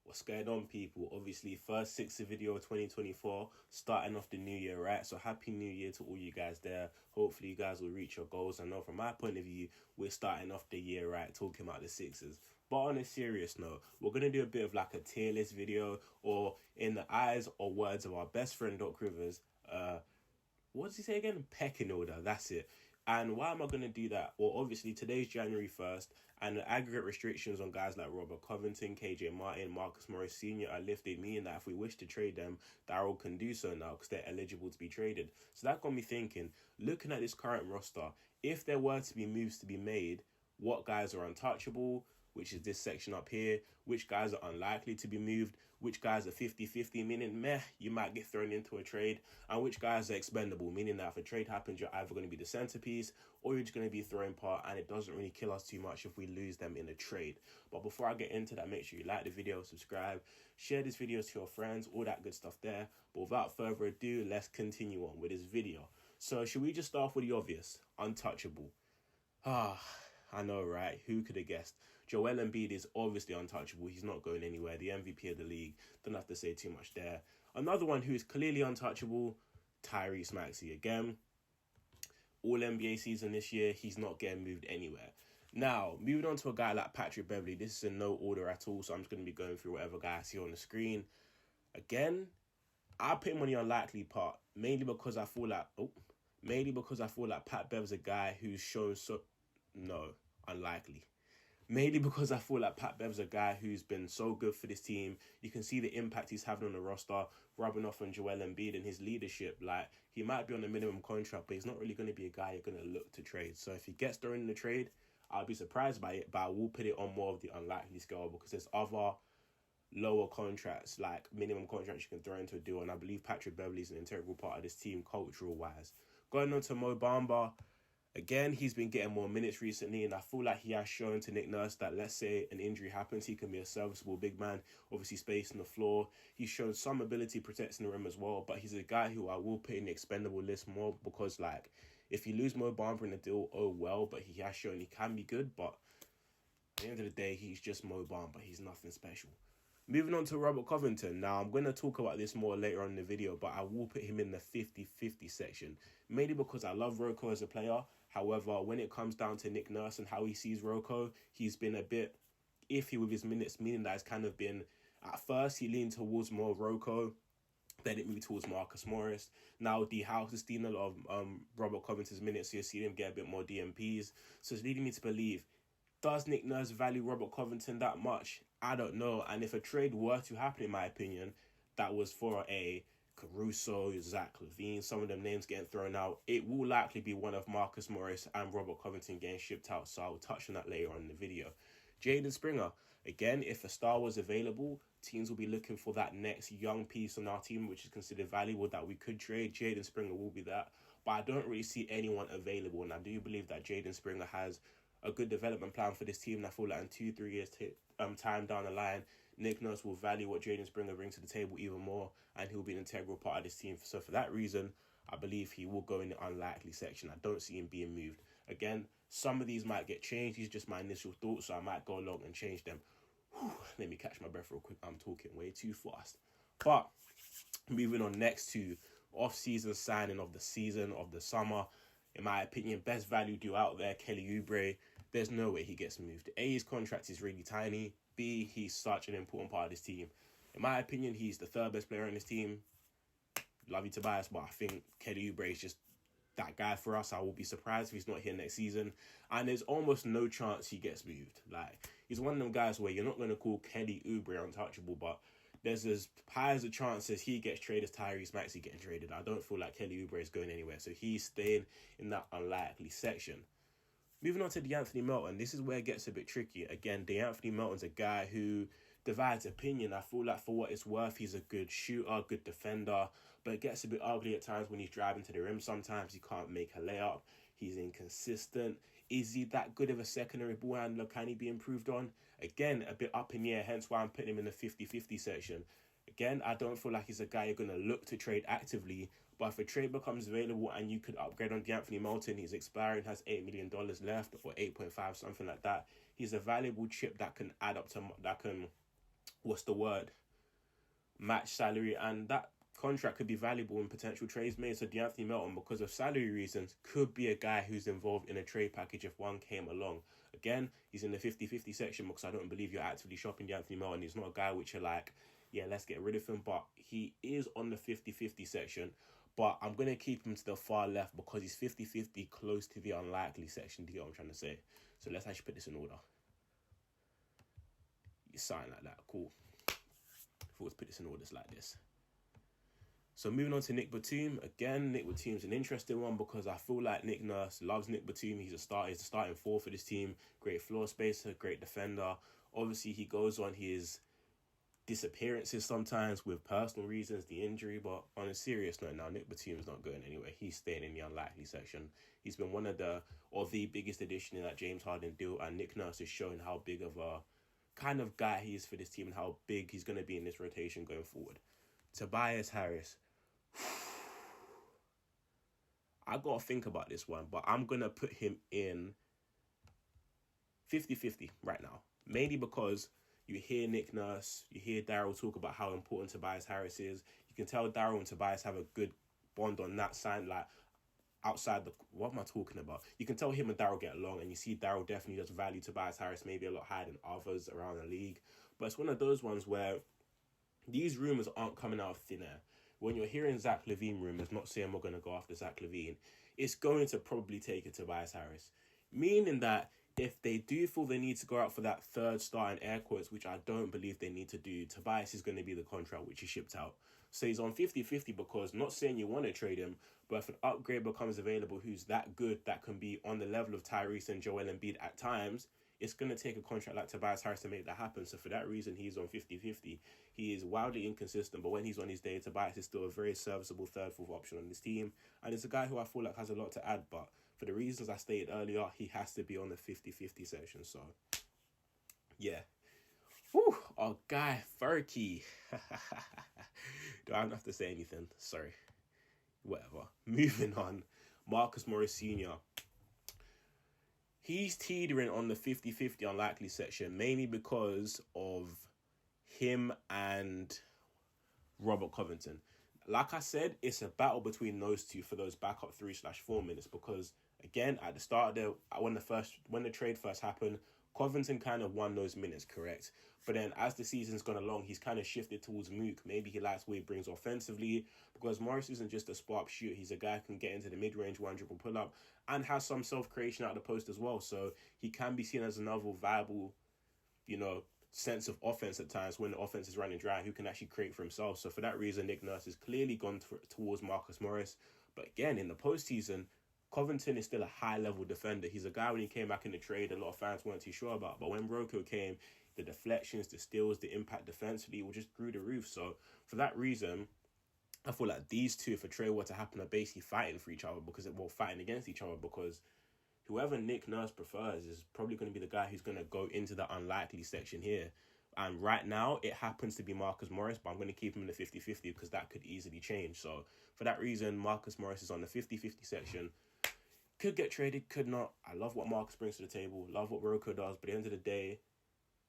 What's going on, people? Obviously, first 60 video of 2024, starting off the new year, right? So happy new year to all you guys there. Hopefully you guys will reach your goals. I know from my point of view, we're starting off the year right, talking about the Sixers. But on a serious note, we're going to do a bit of like a tier list video, or in the eyes or words of our best friend, Doc Rivers, what does he say again? Pecking order, that's it. And why am I going to do that? Well, obviously, today's January 1st, and the aggregate restrictions on guys like Robert Covington, KJ Martin, Marcus Morris Sr. are lifted, meaning that if we wish to trade them, Daryl can do so now because they're eligible to be traded. So that got me thinking, looking at this current roster, if there were to be moves to be made, what guys are untouchable, which is this section up here, which guys are unlikely to be moved, which guys are 50-50, meaning meh, you might get thrown into a trade, and which guys are expendable, meaning that if a trade happens, you're either going to be the centerpiece or you're just going to be thrown part, and it doesn't really kill us too much if we lose them in a trade. But before I get into that, make sure you like the video, subscribe, share this video to your friends, all that good stuff there. But without further ado, let's continue on with this video. So should we just start off with the obvious? Untouchable. I know, right? Who could have guessed? Joel Embiid is obviously untouchable. He's not going anywhere. The MVP of the league. Don't have to say too much there. Another one who is clearly untouchable, Tyrese Maxey. Again, all NBA season this year, he's not getting moved anywhere. Now, moving on to a guy like Patrick Beverley. This is in no order at all, so I'm just going to be going through whatever guy I see on the screen. Again, I put him on the unlikely part, mainly because I feel like Pat Bev's a guy who's shown unlikely. Mainly because I feel like Pat Bev's a guy who's been so good for this team. You can see the impact he's having on the roster, rubbing off on Joel Embiid and his leadership. Like, he might be on a minimum contract, but he's not really going to be a guy you're going to look to trade. So if he gets thrown in the trade, I'll be surprised by it, but I will put it on more of the unlikely scale because there's other lower contracts, like minimum contracts you can throw into a deal, and I believe Patrick Beverley is an integral part of this team cultural-wise. Going on to Mo Bamba. Again, he's been getting more minutes recently, and I feel like he has shown to Nick Nurse that, let's say an injury happens, he can be a serviceable big man, obviously space on the floor. He's shown some ability protecting the rim as well, but he's a guy who I will put in the expendable list more because, like, if you lose Mo Bamba in the deal, oh well, but he has shown he can be good, but at the end of the day, he's just Mo Bamba. He's nothing special. Moving on to Robert Covington. Now, I'm going to talk about this more later on in the video, but I will put him in the 50-50 section, mainly because I love Rocco as a player. However, when it comes down to Nick Nurse and how he sees Rocco, he's been a bit iffy with his minutes, meaning that it's kind of been, at first, he leaned towards more Rocco, then it moved towards Marcus Morris. Now, D House is stealing a lot of Robert Covington's minutes, so you're seeing him get a bit more DMPs. So it's leading me to believe, does Nick Nurse value Robert Covington that much? I don't know. And if a trade were to happen, in my opinion, that was for a Caruso, Zach LaVine, some of them names getting thrown out, it will likely be one of Marcus Morris and Robert Covington getting shipped out. So I'll touch on that later on in the video. Jaden Springer. Again, if a star was available, teams will be looking for that next young piece on our team, which is considered valuable that we could trade. Jaden Springer will be that. But I don't really see anyone available. And I do believe that Jaden Springer has a good development plan for this team, and I feel like in 2-3 years time down the line, Nick Nurse will value what Jaden Springer brings to the table even more, and he'll be an integral part of this team. So for that reason, I believe he will go in the unlikely section. I don't see him being moved. Again, some of these might get changed. These are just my initial thoughts, so I might go along and change them. Let me catch my breath real quick. I'm talking way too fast. But moving on next to off-season signing of the season, of the summer. In my opinion, best value deal out there, Kelly Oubre. There's no way he gets moved. A, his contract is really tiny. B, he's such an important part of this team. In my opinion, he's the third best player on this team. Love you, Tobias, but I think Kelly Oubre is just that guy for us. I will be surprised if he's not here next season. And there's almost no chance he gets moved. Like, he's one of them guys where you're not going to call Kelly Oubre untouchable, but there's as high as a chance as he gets traded as Tyrese Maxey getting traded. I don't feel like Kelly Oubre is going anywhere, so he's staying in that unlikely section. Moving on to DeAnthony Melton, this is where it gets a bit tricky. Again, DeAnthony Melton's a guy who divides opinion. I feel like for what it's worth, he's a good shooter, good defender, but it gets a bit ugly at times when he's driving to the rim. Sometimes he can't make a layup. He's inconsistent. Is he that good of a secondary ball handler? Can he be improved on? Again, a bit up in the air, hence why I'm putting him in the 50-50 section. Again, I don't feel like he's a guy you're going to look to trade actively, but if a trade becomes available and you could upgrade on DeAnthony Melton, he's expiring, has $8 million left, or 8.5, something like that. He's a valuable chip that can add up to, that can what's the word, match salary, and that contract could be valuable in potential trades made. So De'Anthony Melton, because of salary reasons, could be a guy who's involved in a trade package if one came along. Again, he's in the 50-50 section because I don't believe you're actively shopping De'Anthony Melton. He's not a guy which you're like, yeah, let's get rid of him, but he is on the 50-50 section. But I'm going to keep him to the far left because he's 50-50 close to the unlikely section. Do you get what I'm trying to say? So let's actually put this in order. Something like that. Cool. If we was put this in orders like this. So moving on to Nick Batum. Again, Nick Batum's an interesting one because I feel like Nick Nurse loves Nick Batum. He's a starter. He's the starting four for this team. Great floor spacer, great defender. Obviously, he goes on his disappearances sometimes with personal reasons, the injury. But on a serious note now, Nick Batum's not going anywhere. He's staying in the unlikely section. He's been one of the biggest addition in that James Harden deal. And Nick Nurse is showing how big of a kind of guy he is for this team and how big he's going to be in this rotation going forward. Tobias Harris. I got to think about this one, but I'm going to put him in 50-50 right now. Mainly because you hear Nick Nurse, you hear Daryl talk about how important Tobias Harris is. You can tell Daryl and Tobias have a good bond on that side, like outside the... What am I talking about? You can tell him and Daryl get along, and you see Daryl definitely does value Tobias Harris maybe a lot higher than others around the league. But it's one of those ones where these rumors aren't coming out of thin air. When you're hearing Zach LaVine rumors, not saying we're going to go after Zach LaVine, it's going to probably take it to Tobias Harris. Meaning that if they do feel they need to go out for that third star in air quotes, which I don't believe they need to do, Tobias is going to be the contract which is shipped out. So he's on 50-50 because, not saying you want to trade him, but if an upgrade becomes available who's that good that can be on the level of Tyrese and Joel Embiid at times, it's going to take a contract like Tobias Harris to make that happen. So for that reason, he's on 50-50. He is wildly inconsistent, but when he's on his day, Tobias is still a very serviceable third, fourth option on this team. And it's a guy who I feel like has a lot to add, but for the reasons I stated earlier, he has to be on the 50-50 section. So, yeah. Whew, our guy, Furky. Do I have to say anything? Sorry. Whatever. Moving on. Marcus Morris Sr. He's teetering on the 50-50 unlikely section, mainly because of him and Robert Covington. Like I said, it's a battle between those two for those backup 3/4 minutes because, again, at the start of when the trade first happened, Covington kind of won those minutes, correct? But then as the season's gone along, he's kind of shifted towards Mook. Maybe he likes what he brings offensively because Morris isn't just a spark shooter. He's a guy who can get into the mid-range one dribble pull-up and has some self-creation out of the post as well. So he can be seen as another viable, sense of offense at times when the offense is running dry, who can actually create for himself. So for that reason, Nick Nurse has clearly gone towards Marcus Morris. But again, in the postseason, Covington is still a high-level defender. He's a guy when he came back in the trade, a lot of fans weren't too sure about. But when Rocco came, the deflections, the steals, the impact defensively will just through the roof. So for that reason, I feel like these two, if a trade were to happen, are basically fighting for each other fighting against each other because whoever Nick Nurse prefers is probably going to be the guy who's going to go into the unlikely section here. And right now, it happens to be Marcus Morris, but I'm going to keep him in the 50-50 because that could easily change. So for that reason, Marcus Morris is on the 50-50 section. Could get traded, could not. I love what Marcus brings to the table, love what Rocco does, but at the end of the day,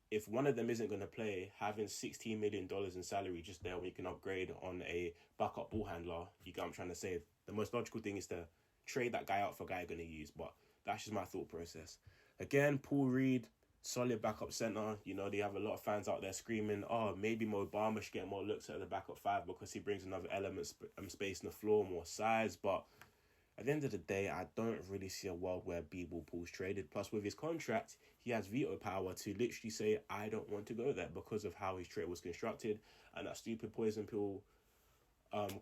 if one of them isn't going to play, having $16 million in salary just there when you can upgrade on a backup ball handler, you get what I'm trying to say. The most logical thing is to trade that guy out for a guy you're going to use, but that's just my thought process. Again, Paul Reed, solid backup center. They have a lot of fans out there screaming, oh, maybe Mo Bamba should get more looks at the backup five because he brings another element, space in the floor, more size. But at the end of the day, I don't really see a world where B-Ball Paul's traded. Plus, with his contract, he has veto power to literally say, I don't want to go there because of how his trade was constructed and that stupid poison pill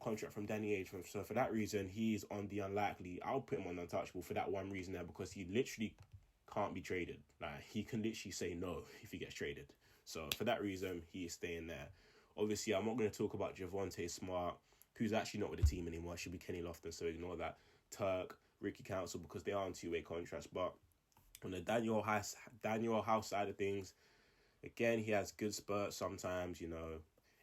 contract from Danny Ainge. So for that reason, he's on the unlikely. I'll put him on untouchable for that one reason there because he literally can't be traded. Like, he can literally say no if he gets traded. So for that reason, he is staying there. Obviously, I'm not going to talk about Javonte Smart, who's actually not with the team anymore. It should be Kenny Lofton, so ignore that. Turk, Ricky Council, because they are on two-way contracts. But on the Daniel House side of things, again, he has good spurts sometimes,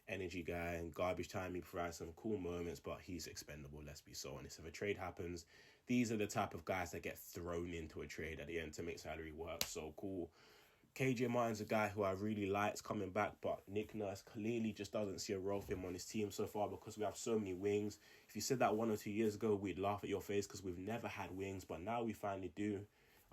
energy guy, and garbage time he provides some cool moments, but he's expendable, let's be so honest. If a trade happens, these are the type of guys that get thrown into a trade at the end to make salary work. So cool. KJ Martin's a guy who I really likes coming back, but Nick Nurse clearly just doesn't see a role for him on his team so far because we have so many wings. If you said that 1 or 2 years ago, we'd laugh at your face because we've never had wings, but now we finally do.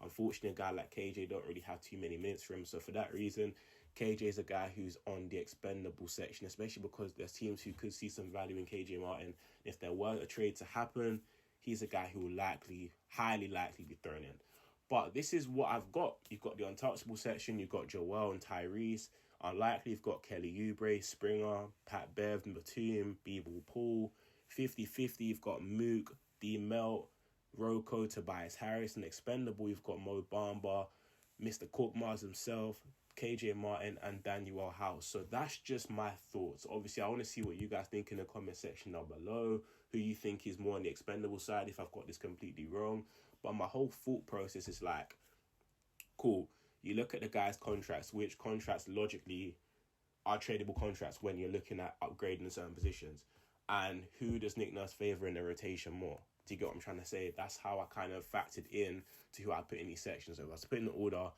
Unfortunately, a guy like KJ don't really have too many minutes for him, so for that reason, KJ is a guy who's on the expendable section, especially because there's teams who could see some value in KJ Martin. If there were a trade to happen, he's a guy who will highly likely be thrown in. But this is what I've got. You've got the Untouchables section. You've got Joel and Tyrese. Unlikely, you've got Kelly Oubre, Springer, Pat Bev, Batum, Beeble Paul. 50-50, you've got Mook, D Melt, Rocco, Tobias Harris. And expendable, you've got Mo Bamba, Mr. Korkmaz himself, KJ Martin, and Daniel House. So that's just my thoughts. Obviously, I want to see what you guys think in the comment section down below. Who you think is more on the expendable side, if I've got this completely wrong. But my whole thought process is like, cool, you look at the guys' contracts, which contracts logically are tradable contracts when you're looking at upgrading certain positions. And who does Nick Nurse favour in the rotation more? Do you get what I'm trying to say? That's how I kind of factored in to who I put in these sections. So if I was putting the order,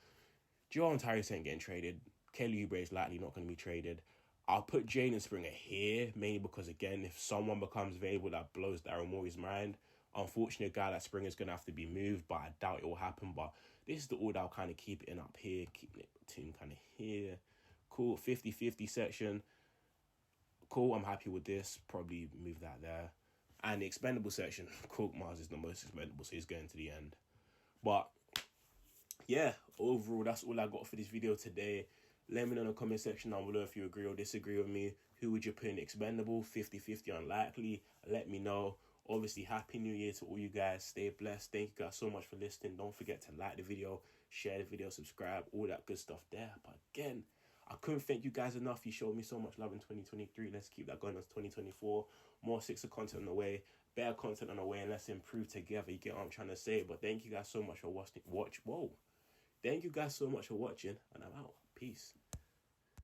Joel and Tyrese ain't getting traded. Kelly Oubre is likely not going to be traded. I'll put Jane and Springer here, mainly because, again, if someone becomes available that blows Daryl Morey's mind, unfortunately, a guy like Springer's going to have to be moved, but I doubt it will happen. But this is the order I'll kind of keep it in up here, keeping it between kind of here. Cool, 50-50 section. Cool, I'm happy with this. Probably move that there. And the expendable section, Korkmaz is the most expendable, so he's going to the end. But yeah, overall, that's all I got for this video today. Let me know in the comment section down below if you agree or disagree with me. Who would you put in expendable? 50-50 unlikely. Let me know. Obviously, Happy New Year to all you guys. Stay blessed. Thank you guys so much for listening. Don't forget to like the video, share the video, subscribe, all that good stuff there. But again, I couldn't thank you guys enough. You showed me so much love in 2023. Let's keep that going on 2024. More Sixer content on the way. Better content on the way. And let's improve together. You get what I'm trying to say. But thank you guys so much for watching. Thank you guys so much for watching. And I'm out. Peace.